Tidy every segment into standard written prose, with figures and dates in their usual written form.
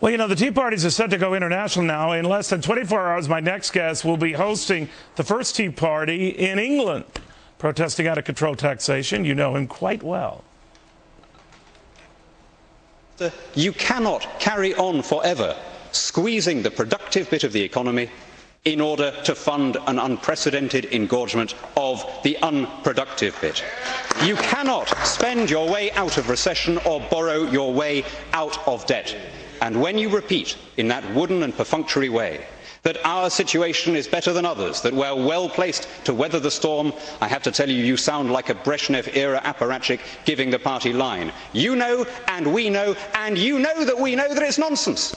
Well, you know, the Tea Parties are set to go international now. In less than 24 hours, my next guest will be hosting the first Tea Party in England, protesting out-of-control taxation. You know him quite well. You cannot carry on forever squeezing the productive bit of the economy in order to fund an unprecedented engorgement of the unproductive bit. You cannot spend your way out of recession or borrow your way out of debt. And when you repeat in that wooden and perfunctory way that our situation is better than others, that we're well placed to weather the storm, I have to tell you, you sound like a Brezhnev-era apparatchik giving the party line. You know, and we know, and you know that we know that it's nonsense.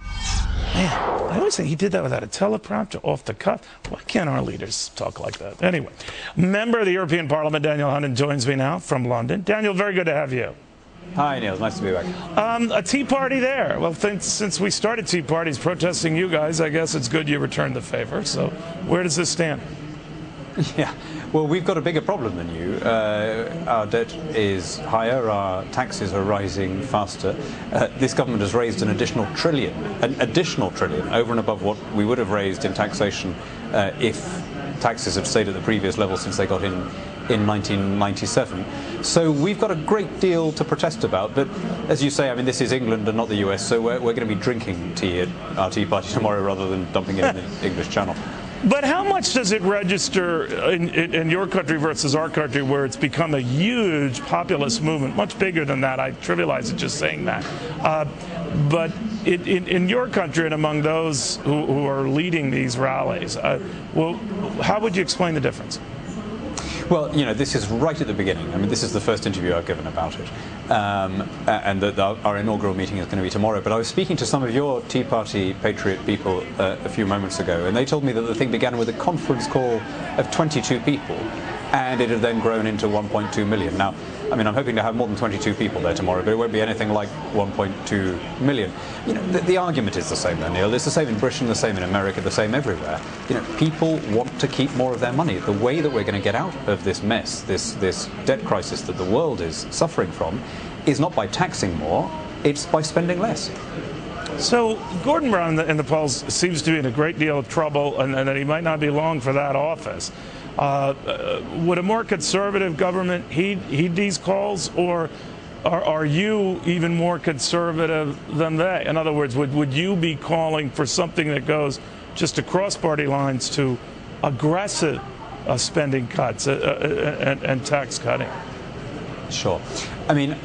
Man, I always think he did that without a teleprompter, off the cuff. Why can't our leaders talk like that? Anyway, member of the European Parliament, Daniel Hannan, joins me now from London. Daniel, very good to have you. Hi, Neil. Nice to be back. A Tea Party there. Well, since we started Tea Parties protesting you guys, I guess it's good you returned the favor. So where does this stand? Yeah, well, we've got a bigger problem than you. Our debt is higher, our taxes are rising faster. This government has raised an additional trillion over and above what we would have raised in taxation if taxes had stayed at the previous level since they got in 1997. So we've got a great deal to protest about, but as you say, I mean, this is England and not the US, so we're going to be drinking tea at our Tea Party tomorrow rather than dumping it in the English Channel. But how much does it register in your country versus our country, where it's become a huge populist movement, much bigger than that? I trivialize it just saying that. But in your country and among those who are leading these rallies, well, how would you explain the difference? Well, you know, this is right at the beginning. I mean, this is the first interview I've given about it. And our inaugural meeting is going to be tomorrow. But I was speaking to some of your Tea Party patriot people a few moments ago, and they told me that the thing began with a conference call of 22 people, and it had then grown into 1.2 million. Now, I mean, I'm hoping to have more than 22 people there tomorrow, but it won't be anything like 1.2 million. You know, the argument is the same, though, Neil. It's the same in Britain, the same in America, the same everywhere. You know, people want to keep more of their money. The way that we're going to get out of this mess, this debt crisis that the world is suffering from, is not by taxing more, it's by spending less. So Gordon Brown in the polls seems to be in a great deal of trouble, and that he might not be long for that office. Would a more conservative government heed these calls, or are you even more conservative than they? In other words, would you be calling for something that goes just across party lines to aggressive spending cuts and tax cutting? Sure. I mean,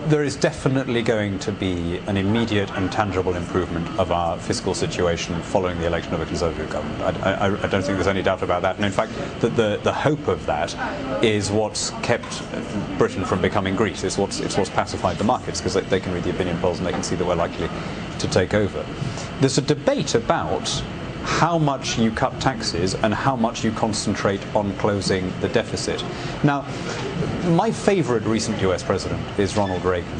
there is definitely going to be an immediate and tangible improvement of our fiscal situation following the election of a Conservative government. I don't think there's any doubt about that. And in fact, the hope of that is what's kept Britain from becoming Greece. It's what's pacified the markets, because they can read the opinion polls and they can see that we're likely to take over. There's a debate about how much you cut taxes and how much you concentrate on closing the deficit. Now, my favourite recent US president is Ronald Reagan,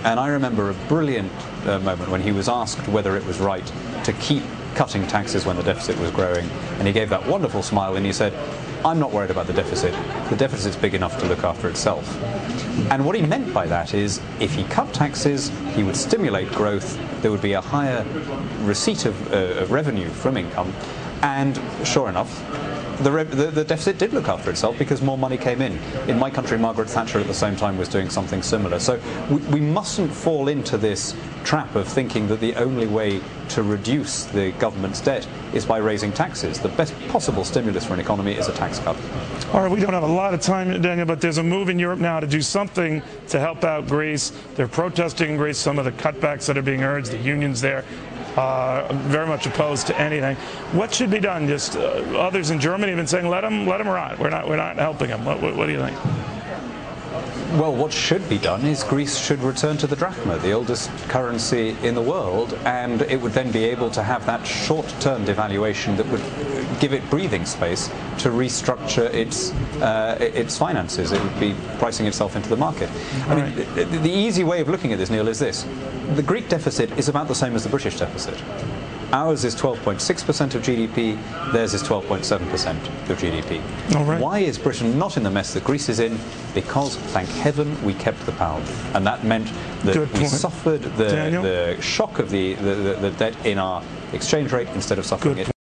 and I remember a brilliant moment when he was asked whether it was right to keep cutting taxes when the deficit was growing, and he gave that wonderful smile and he said, "I'm not worried about the deficit. The deficit's big enough to look after itself." And what he meant by that is, if he cut taxes, he would stimulate growth, there would be a higher receipt of revenue from income, and sure enough, the deficit did look after itself because more money came in. In my country, Margaret Thatcher at the same time was doing something similar. So we mustn't fall into this trap of thinking that the only way to reduce the government's debt is by raising taxes. The best possible stimulus for an economy is a tax cut. All right, we don't have a lot of time, Daniel, but there's a move in Europe now to do something to help out Greece. They're protesting in Greece some of the cutbacks that are being urged. The unions there very much opposed to anything. What should be done? Just others in Germany have been saying, let them rot. We're not helping them. What do you think? Well, what should be done is Greece should return to the drachma, the oldest currency in the world, and it would then be able to have that short-term devaluation that would give it breathing space to restructure its finances. It would be pricing itself into the market. I mean, the easy way of looking at this, Neil, is this. The Greek deficit is about the same as the British deficit. Ours is 12.6% of GDP, theirs is 12.7% of GDP. All right. Why is Britain not in the mess that Greece is in? Because, thank heaven, we kept the pound. And that meant that we suffered the shock of the debt in our exchange rate instead of suffering it